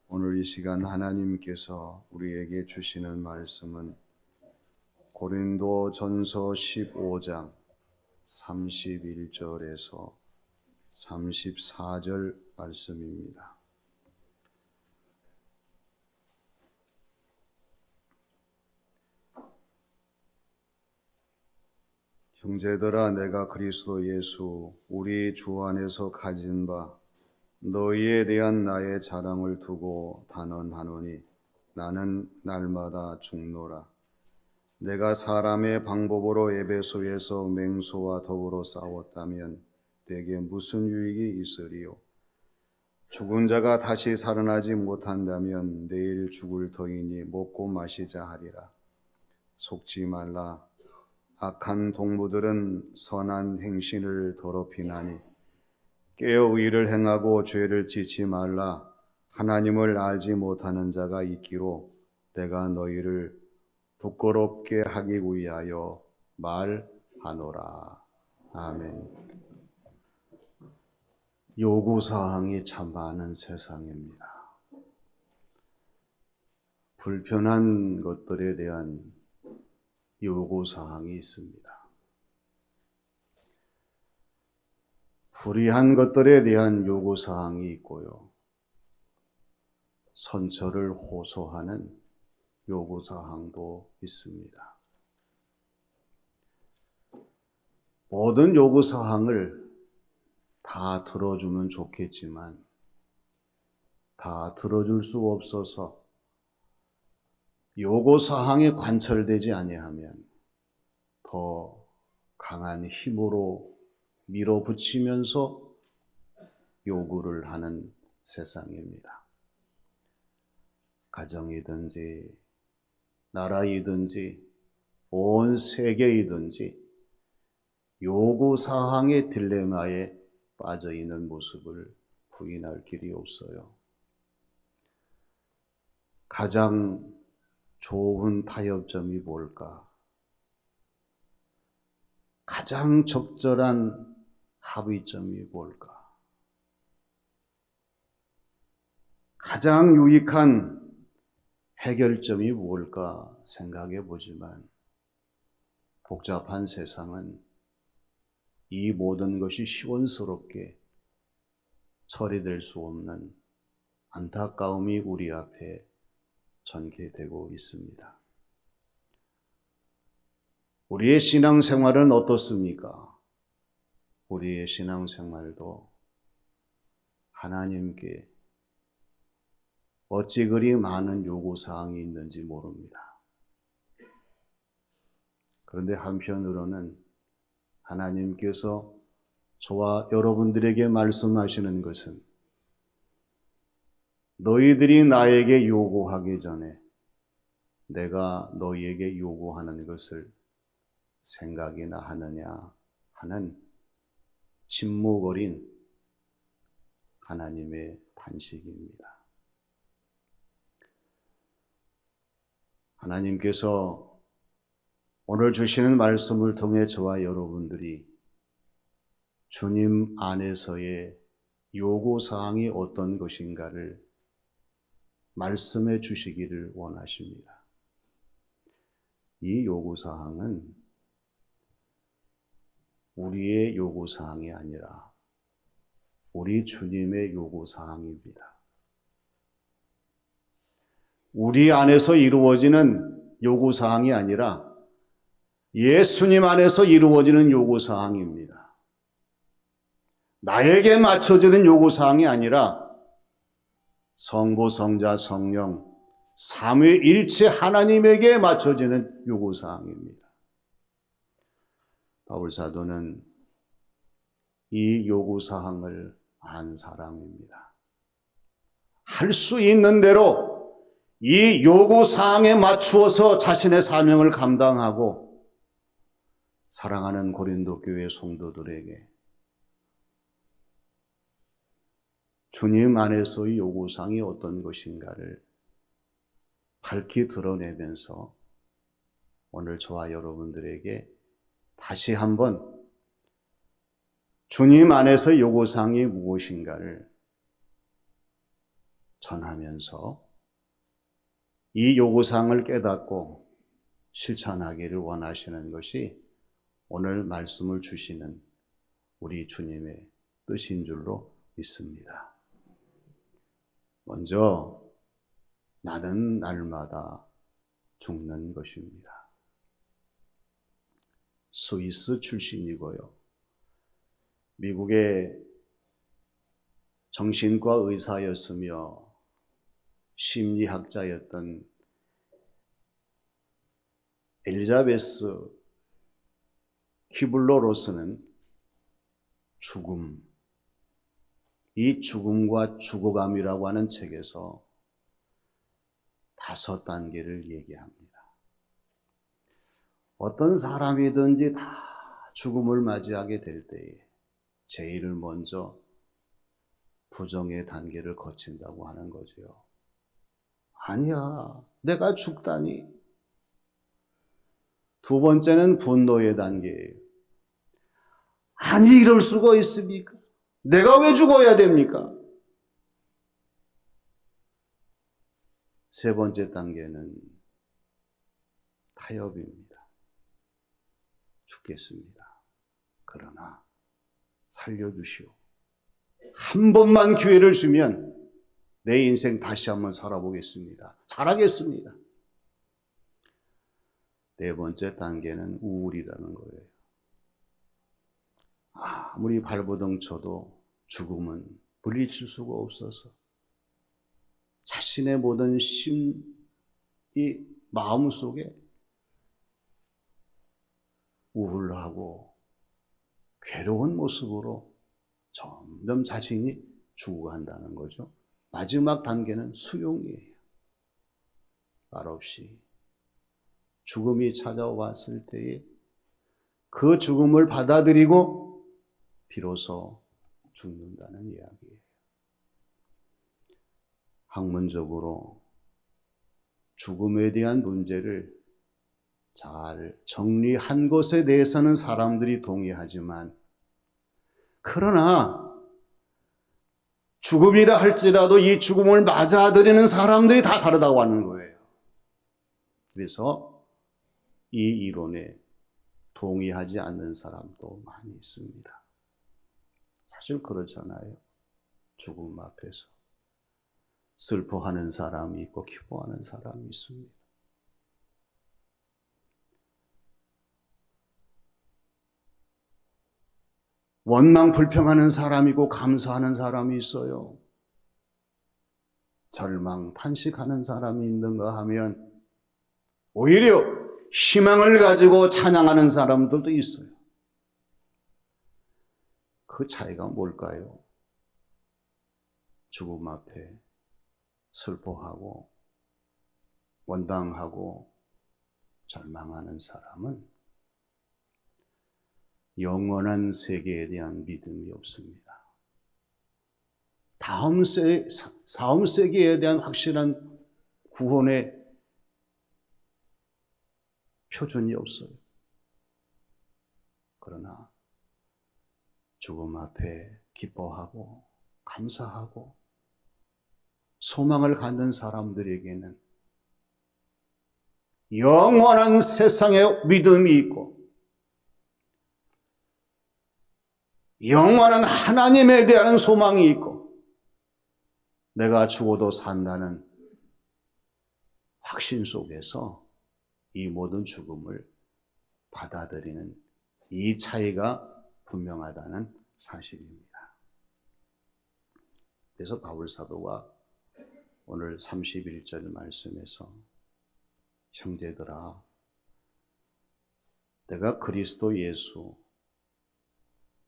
오늘 이 시간 하나님께서 우리에게 주시는 말씀은 고린도전서 15장 31절에서 34절 말씀입니다. 형제들아, 내가 그리스도 예수 우리 주 안에서 가진 바 너희에 대한 나의 자랑을 두고 단언하노니 나는 날마다 죽노라. 내가 사람의 방법으로 에베소에서 맹수와 더불어 싸웠다면 내게 무슨 유익이 있으리요? 죽은 자가 다시 살아나지 못한다면 내일 죽을 터이니 먹고 마시자 하리라. 속지 말라. 악한 동무들은 선한 행실을 더럽히나니 깨어 의를 행하고 죄를 짓지 말라. 하나님을 알지 못하는 자가 있기로 내가 너희를 부끄럽게 하기 위하여 말하노라. 아멘. 요구사항이 참 많은 세상입니다. 불편한 것들에 대한 요구사항이 있습니다. 불의한 것들에 대한 요구사항이 있고요. 선처를 호소하는 요구사항도 있습니다. 모든 요구사항을 다 들어주면 좋겠지만 다 들어줄 수 없어서 요구사항에 관철되지 아니하면 더 강한 힘으로 밀어붙이면서 요구를 하는 세상입니다. 가정이든지 나라이든지 온 세계이든지 요구사항의 딜레마에 빠져있는 모습을 부인할 길이 없어요. 가장 좋은 타협점이 뭘까? 가장 적절한 합의점이 뭘까? 가장 유익한 해결점이 뭘까 생각해 보지만 복잡한 세상은 이 모든 것이 시원스럽게 처리될 수 없는 안타까움이 우리 앞에 전개되고 있습니다. 우리의 신앙생활은 어떻습니까? 우리의 신앙생활도 하나님께 어찌 그리 많은 요구사항이 있는지 모릅니다. 그런데 한편으로는 하나님께서 저와 여러분들에게 말씀하시는 것은 너희들이 나에게 요구하기 전에 내가 너희에게 요구하는 것을 생각이나 하느냐 하는 침묵 어린 하나님의 탄식입니다. 하나님께서 오늘 주시는 말씀을 통해 저와 여러분들이 주님 안에서의 요구사항이 어떤 것인가를 말씀해 주시기를 원하십니다. 이 요구사항은 우리의 요구사항이 아니라 우리 주님의 요구사항입니다. 우리 안에서 이루어지는 요구사항이 아니라 예수님 안에서 이루어지는 요구사항입니다. 나에게 맞춰지는 요구사항이 아니라 성부, 성자, 성령, 삼위일체 하나님에게 맞춰지는 요구사항입니다. 바울사도는 이 요구사항을 안 사람입니다. 할 수 있는 대로 이 요구사항에 맞추어서 자신의 사명을 감당하고 사랑하는 고린도 교회 성도들에게 주님 안에서의 요구사항이 어떤 것인가를 밝히 드러내면서 오늘 저와 여러분들에게 다시 한번 주님 안에서 요구사항이 무엇인가를 전하면서 이 요구사항을 깨닫고 실천하기를 원하시는 것이 오늘 말씀을 주시는 우리 주님의 뜻인 줄로 믿습니다. 먼저 나는 날마다 죽는 것입니다. 스위스 출신이고요. 미국의 정신과 의사였으며 심리학자였던 엘리자베스 키블러-로스는 죽음, 이 죽음과 죽어감이라고 하는 책에서 5단계를 얘기합니다. 어떤 사람이든지 다 죽음을 맞이하게 될 때에 제일 먼저 부정의 단계를 거친다고 하는 거죠. 아니야, 내가 죽다니. 두 번째는 분노의 단계예요. 아니, 이럴 수가 있습니까? 내가 왜 죽어야 됩니까? 세 번째 단계는 타협입니다. 죽겠습니다. 그러나 살려주시오. 한 번만 기회를 주면 내 인생 다시 한번 살아보겠습니다. 잘하겠습니다. 네 번째 단계는 우울이라는 거예요. 아무리 발버둥 쳐도 죽음은 물리칠 수가 없어서 자신의 모든 이 마음 속에 우울하고 괴로운 모습으로 점점 자신이 죽어간다는 거죠. 마지막 단계는 수용이에요. 말없이 죽음이 찾아왔을 때에 그 죽음을 받아들이고 비로소 죽는다는 이야기예요. 학문적으로 죽음에 대한 문제를 잘 정리한 것에 대해서는 사람들이 동의하지만, 그러나 죽음이라 할지라도 이 죽음을 맞아들이는 사람들이 다 다르다고 하는 거예요. 그래서 이 이론에 동의하지 않는 사람도 많이 있습니다. 사실 그렇잖아요. 죽음 앞에서 슬퍼하는 사람이 있고 기뻐하는 사람이 있습니다. 원망 불평하는 사람이고 감사하는 사람이 있어요. 절망 탄식하는 사람이 있는가 하면 오히려 희망을 가지고 찬양하는 사람들도 있어요. 그 차이가 뭘까요? 죽음 앞에 슬퍼하고 원망하고 절망하는 사람은 영원한 세계에 대한 믿음이 없습니다. 다음 세계에 대한 확실한 구원의 표준이 없어요. 그러나 죽음 앞에 기뻐하고 감사하고 소망을 갖는 사람들에게는 영원한 세상에 믿음이 있고 영원한 하나님에 대한 소망이 있고 내가 죽어도 산다는 확신 속에서 이 모든 죽음을 받아들이는 이 차이가 분명하다는 사실입니다. 그래서 바울 사도가 오늘 31절 말씀에서 형제들아, 내가 그리스도 예수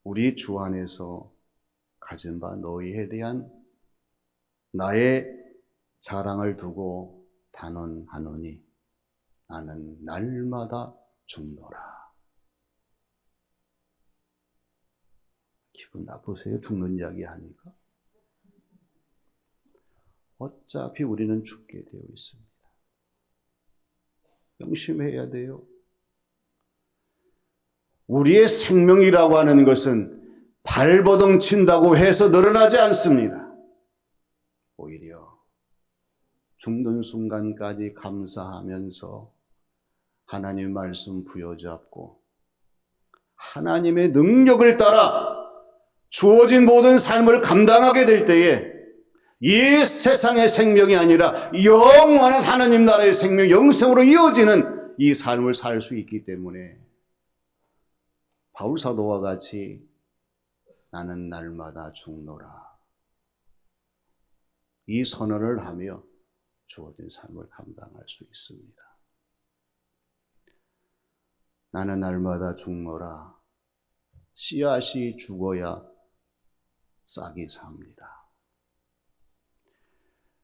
우리 주 안에서 가진 바 너희에 대한 나의 자랑을 두고 단언하노니 나는 날마다 죽노라. 기분 나쁘세요? 죽는 이야기 하니까? 어차피 우리는 죽게 되어 있습니다. 명심해야 돼요. 우리의 생명이라고 하는 것은 발버둥 친다고 해서 늘어나지 않습니다. 오히려 죽는 순간까지 감사하면서 하나님 말씀 부여잡고 하나님의 능력을 따라 주어진 모든 삶을 감당하게 될 때에 이 세상의 생명이 아니라 영원한 하나님 나라의 생명, 영생으로 이어지는 이 삶을 살 수 있기 때문에 바울 사도와 같이 나는 날마다 죽노라, 이 선언을 하며 주어진 삶을 감당할 수 있습니다. 나는 날마다 죽노라. 씨앗이 죽어야 싹이 삽니다.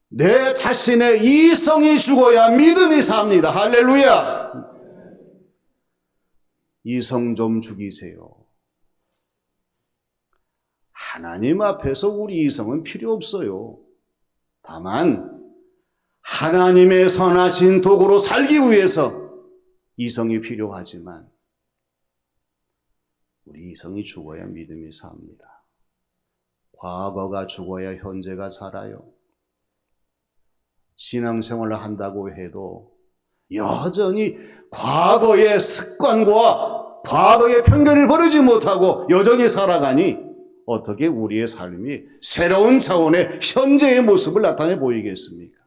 내 자신의 이성이 죽어야 믿음이 삽니다. 할렐루야. 이성 좀 죽이세요. 하나님 앞에서 우리 이성은 필요 없어요. 다만 하나님의 선하신 도구로 살기 위해서 이성이 필요하지만 우리 이성이 죽어야 믿음이 삽니다. 과거가 죽어야 현재가 살아요. 신앙생활을 한다고 해도 여전히 과거의 습관과 과거의 편견을 버리지 못하고 여전히 살아가니 어떻게 우리의 삶이 새로운 차원의 현재의 모습을 나타내 보이겠습니까?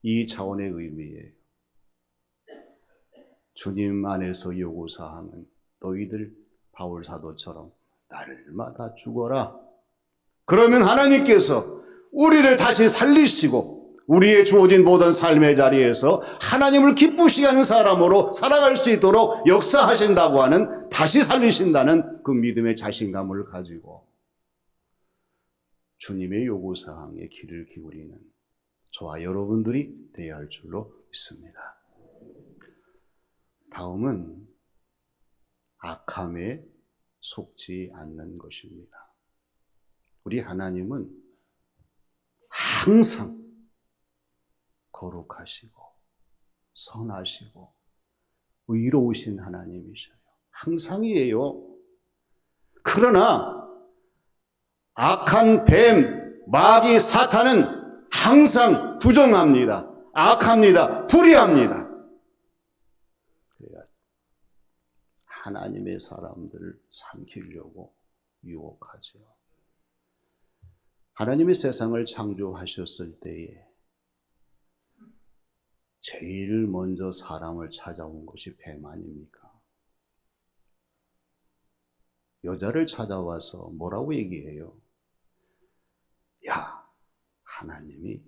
이 차원의 의미예요. 주님 안에서 요구사항은 너희들 바울 사도처럼 날마다 죽어라. 그러면 하나님께서 우리를 다시 살리시고 우리의 주어진 모든 삶의 자리에서 하나님을 기쁘시게 하는 사람으로 살아갈 수 있도록 역사하신다고 하는, 다시 살리신다는 그 믿음의 자신감을 가지고 주님의 요구사항에 귀를 기울이는 저와 여러분들이 되어야 할 줄로 믿습니다. 다음은 악함에 속지 않는 것입니다. 우리 하나님은 항상 거룩하시고 선하시고 의로우신 하나님이셔요. 항상이에요. 그러나 악한 뱀, 마귀, 사탄은 항상 부정합니다. 악합니다. 불의합니다. 그래야 하나님의 사람들을 삼키려고 유혹하죠. 하나님의 세상을 창조하셨을 때에 제일 먼저 사람을 찾아온 것이 뱀 아닙니까? 여자를 찾아와서 뭐라고 얘기해요? 야, 하나님이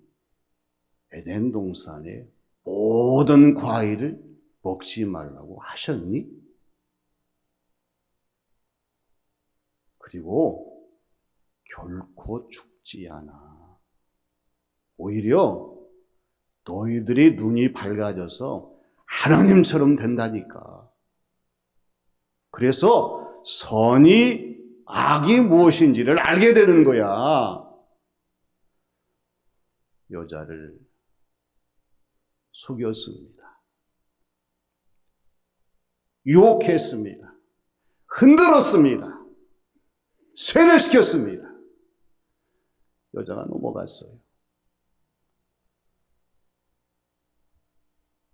에덴 동산의 모든 과일을 먹지 말라고 하셨니? 그리고 결코 죽지 않아. 오히려 너희들이 눈이 밝아져서 하나님처럼 된다니까. 그래서 선이 악이 무엇인지를 알게 되는 거야. 여자를 속였습니다. 유혹했습니다. 흔들었습니다. 쇠뇌시켰습니다. 여자가 넘어갔어요.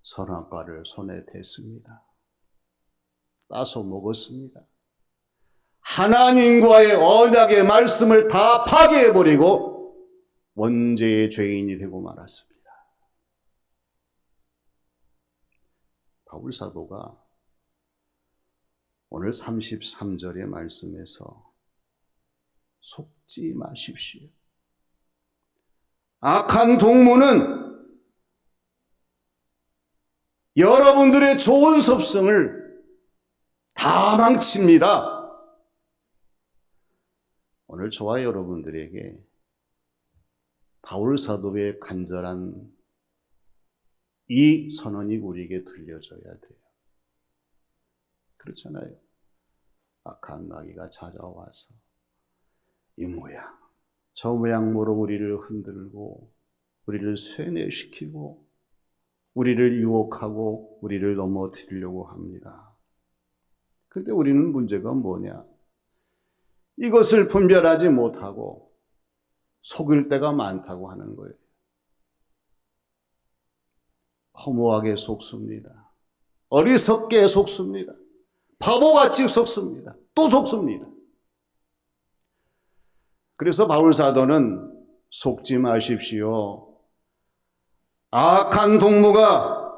선악과를 손에 댔습니다. 따서 먹었습니다. 하나님과의 언약의 말씀을 다 파괴해버리고 원죄의 죄인이 되고 말았습니다. 바울 사도가 오늘 33절의 말씀에서 속지 마십시오. 악한 동무는 여러분들의 좋은 습성을 다 망칩니다. 오늘 저와 여러분들에게 바울 사도의 간절한 이 선언이 우리에게 들려져야 돼요. 그렇잖아요. 악한 마귀가 찾아와서 이 모양 저 모양으로 우리를 흔들고 우리를 쇠뇌시키고 우리를 유혹하고 우리를 넘어뜨리려고 합니다. 근데 우리는 문제가 뭐냐? 이것을 분별하지 못하고 속일 때가 많다고 하는 거예요. 허무하게 속습니다. 어리석게 속습니다. 바보같이 속습니다. 또 속습니다. 그래서 바울 사도는 속지 마십시오. 악한 동무가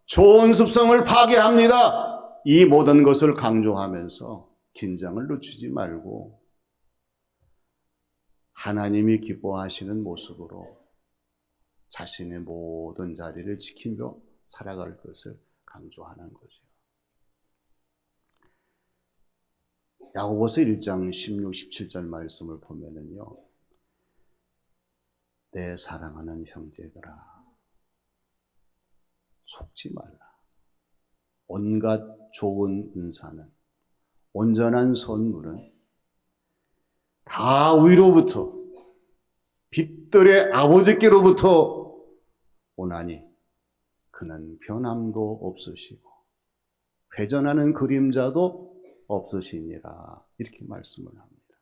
좋은 습성을 파괴합니다. 이 모든 것을 강조하면서 긴장을 늦추지 말고 하나님이 기뻐하시는 모습으로 자신의 모든 자리를 지키며 살아갈 것을 강조하는 거죠. 야고보서 1장 16, 17절 말씀을 보면은요, 내 사랑하는 형제들아, 속지 말라. 온갖 좋은 은사는, 온전한 선물은 다 위로부터, 빛들의 아버지께로부터 오나니 그는 변함도 없으시고 회전하는 그림자도 없으시니라. 이렇게 말씀을 합니다.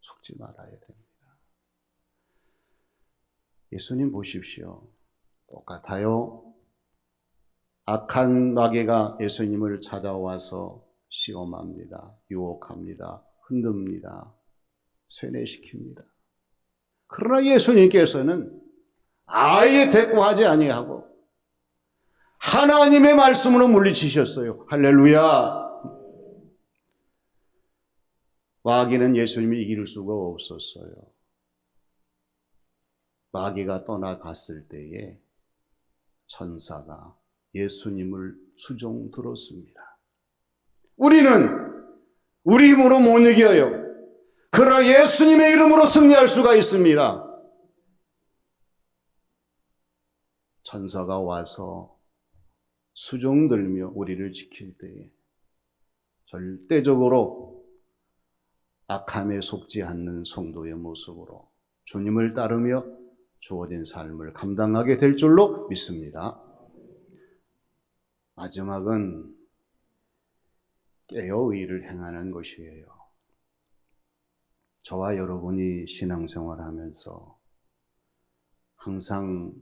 속지 말아야 됩니다. 예수님 보십시오. 똑같아요. 악한 마귀가 예수님을 찾아와서 시험합니다. 유혹합니다. 흔듭니다. 쇠뇌시킵니다. 그러나 예수님께서는 아예 대꾸하지 아니하고 하나님의 말씀으로 물리치셨어요. 할렐루야. 마귀는 예수님을 이길 수가 없었어요. 마귀가 떠나갔을 때에 천사가 예수님을 수종 들었습니다. 우리는 우리 힘으로 못 이겨요. 그러나 예수님의 이름으로 승리할 수가 있습니다. 천사가 와서 수종 들며 우리를 지킬 때에 절대적으로 악함에 속지 않는 성도의 모습으로 주님을 따르며 주어진 삶을 감당하게 될 줄로 믿습니다. 마지막은 깨어 의를 행하는 것이에요. 저와 여러분이 신앙생활하면서 항상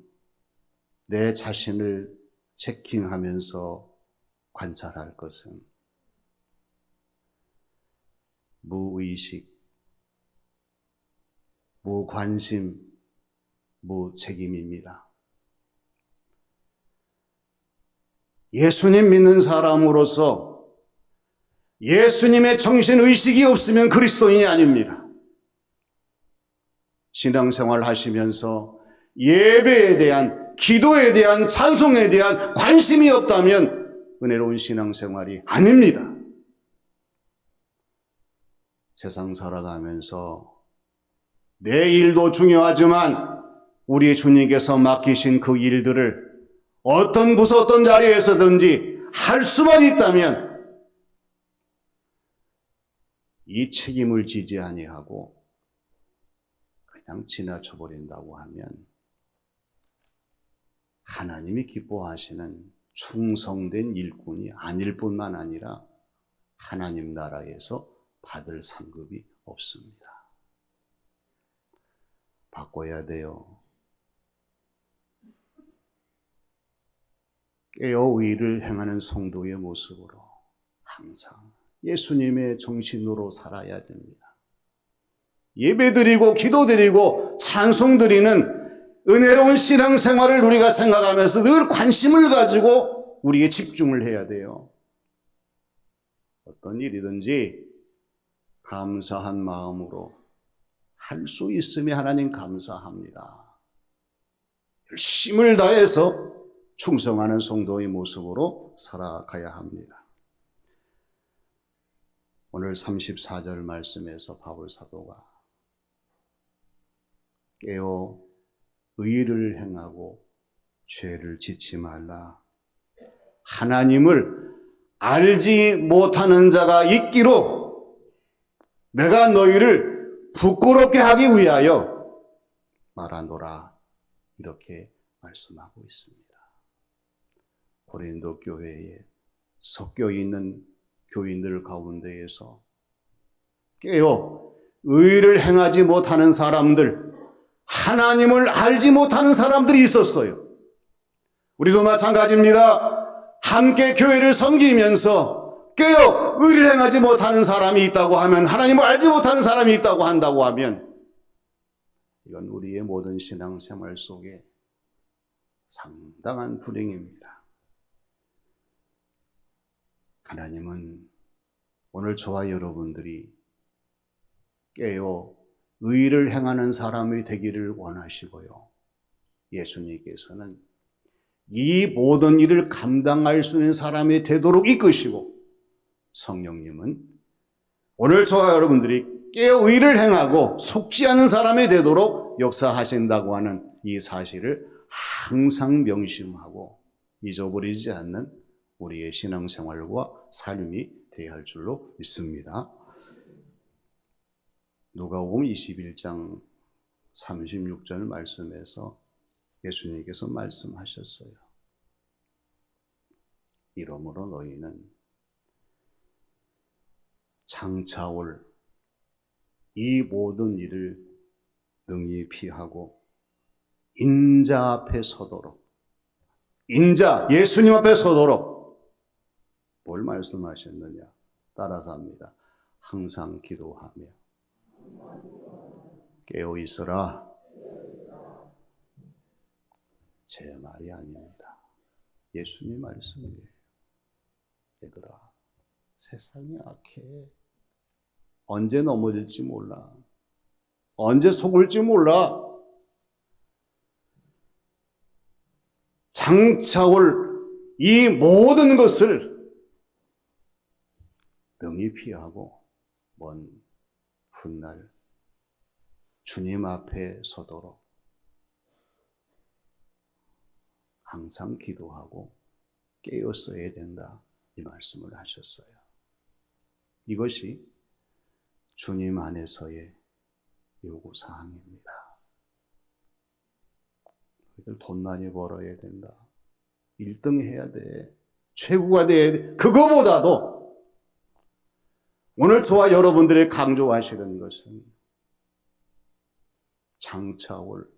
내 자신을 체킹하면서 관찰할 것은 무의식, 무관심, 무책임입니다. 예수님 믿는 사람으로서 예수님의 정신의식이 없으면 그리스도인이 아닙니다. 신앙생활 하시면서 예배에 대한, 기도에 대한, 찬송에 대한 관심이 없다면 은혜로운 신앙생활이 아닙니다. 세상 살아가면서 내 일도 중요하지만 우리 주님께서 맡기신 그 일들을 어떤 부서 어떤 자리에서든지 할 수만 있다면 이 책임을 지지 아니하고 그냥 지나쳐 버린다고 하면 하나님이 기뻐하시는 충성된 일꾼이 아닐 뿐만 아니라 하나님 나라에서 받을 상급이 없습니다. 바꿔야 돼요. 깨어 의를 행하는 성도의 모습으로 항상 예수님의 정신으로 살아야 됩니다. 예배드리고 기도드리고 찬송드리는 은혜로운 신앙생활을 우리가 생각하면서 늘 관심을 가지고 우리에게 집중을 해야 돼요. 어떤 일이든지 감사한 마음으로 할 수 있음에 하나님 감사합니다. 열심을 다해서 충성하는 성도의 모습으로 살아가야 합니다. 오늘 34절 말씀에서 바울 사도가 깨어 의를 행하고 죄를 짓지 말라. 하나님을 알지 못하는 자가 있기로 내가 너희를 부끄럽게 하기 위하여 말하노라. 이렇게 말씀하고 있습니다. 고린도 교회에 섞여 있는 교인들 가운데에서 깨어 의를 행하지 못하는 사람들, 하나님을 알지 못하는 사람들이 있었어요. 우리도 마찬가지입니다. 함께 교회를 섬기면서 깨어 의를 행하지 못하는 사람이 있다고 하면, 하나님을 알지 못하는 사람이 있다고 한다고 하면, 이건 우리의 모든 신앙생활 속에 상당한 불행입니다. 하나님은 오늘 저와 여러분들이 깨어 의를 행하는 사람이 되기를 원하시고요. 예수님께서는 이 모든 일을 감당할 수 있는 사람이 되도록 이끄시고, 성령님은 오늘 저와 여러분들이 깨어 의를 행하고 속지 않은 사람이 되도록 역사하신다고 하는 이 사실을 항상 명심하고 잊어버리지 않는 우리의 신앙생활과 삶이 되어야 할 줄로 믿습니다. 누가복음 21장 36절 말씀에서 예수님께서 말씀하셨어요. 이러므로 너희는 장차올 이 모든 일을 능히 피하고 인자 앞에 서도록, 인자 예수님 앞에 서도록 뭘 말씀하셨느냐? 따라서 합니다. 항상 기도하며 깨어 있으라. 제 말이 아닙니다. 예수님 말씀이에요. 얘들아, 세상이 악해. 언제 넘어질지 몰라. 언제 속을지 몰라. 장차올 이 모든 것을 능히 피하고 먼 훗날 주님 앞에 서도록 항상 기도하고 깨었어야 된다, 이 말씀을 하셨어요. 이것이 주님 안에서의 요구사항입니다. 너희들 돈 많이 벌어야 된다. 1등 해야 돼. 최고가 돼야 돼. 그거보다도 오늘 저와 여러분들이 강조하시는 것은 장차올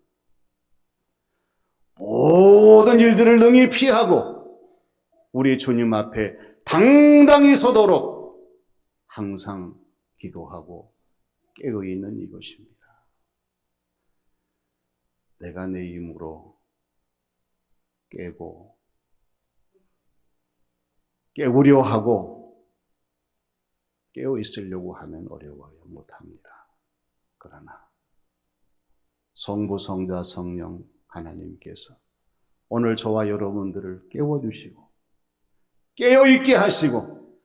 모든 일들을 능히 피하고 우리 주님 앞에 당당히 서도록 항상 기도하고 깨어있는 이것입니다. 내가 내 힘으로 깨우려 하고 깨어있으려고 하면 어려워요. 못합니다. 그러나 성부, 성자, 성령 하나님께서 오늘 저와 여러분들을 깨워주시고 깨어있게 하시고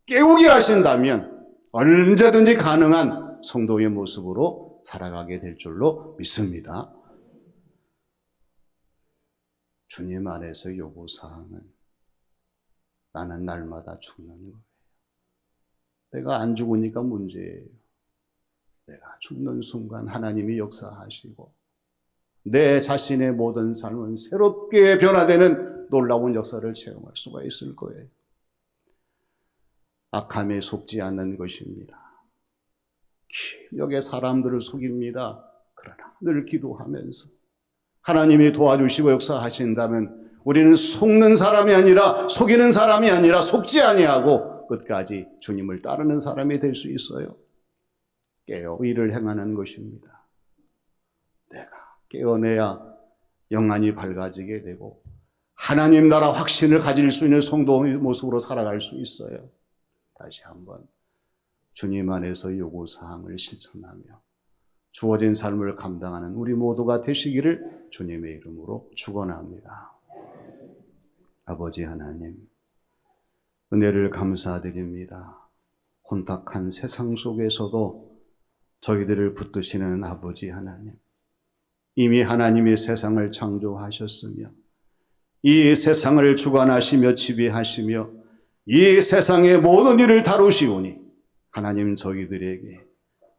깨우게 하신다면 언제든지 가능한 성도의 모습으로 살아가게 될 줄로 믿습니다. 주님 안에서 요구사항은 나는 날마다 죽는 거예요. 내가 안 죽으니까 문제예요. 내가 죽는 순간 하나님이 역사하시고 내 자신의 모든 삶은 새롭게 변화되는 놀라운 역사를 체험할 수가 있을 거예요. 악함에 속지 않는 것입니다. 기억의 사람들을 속입니다. 그러나 늘 기도하면서 하나님이 도와주시고 역사하신다면 우리는 속는 사람이 아니라 속이는 사람이 아니라 속지 아니하고 끝까지 주님을 따르는 사람이 될 수 있어요. 깨어 의를 행하는 것입니다. 내가 깨어내야 영안이 밝아지게 되고 하나님 나라 확신을 가질 수 있는 성도의 모습으로 살아갈 수 있어요. 다시 한번 주님 안에서 요구사항을 실천하며 주어진 삶을 감당하는 우리 모두가 되시기를 주님의 이름으로 축원합니다. 아버지 하나님, 은혜를 감사드립니다. 혼탁한 세상 속에서도 저희들을 붙드시는 아버지 하나님, 이미 하나님이 세상을 창조하셨으며 이 세상을 주관하시며 지배하시며 이 세상의 모든 일을 다루시오니 하나님 저희들에게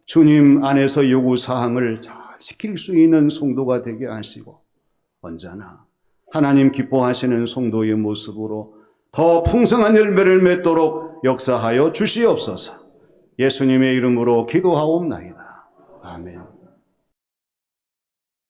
주님 안에서 요구사항을 잘 지킬 수 있는 성도가 되게 하시고 언제나 하나님 기뻐하시는 성도의 모습으로 더 풍성한 열매를 맺도록 역사하여 주시옵소서. 예수님의 이름으로 기도하옵나이다. 아멘.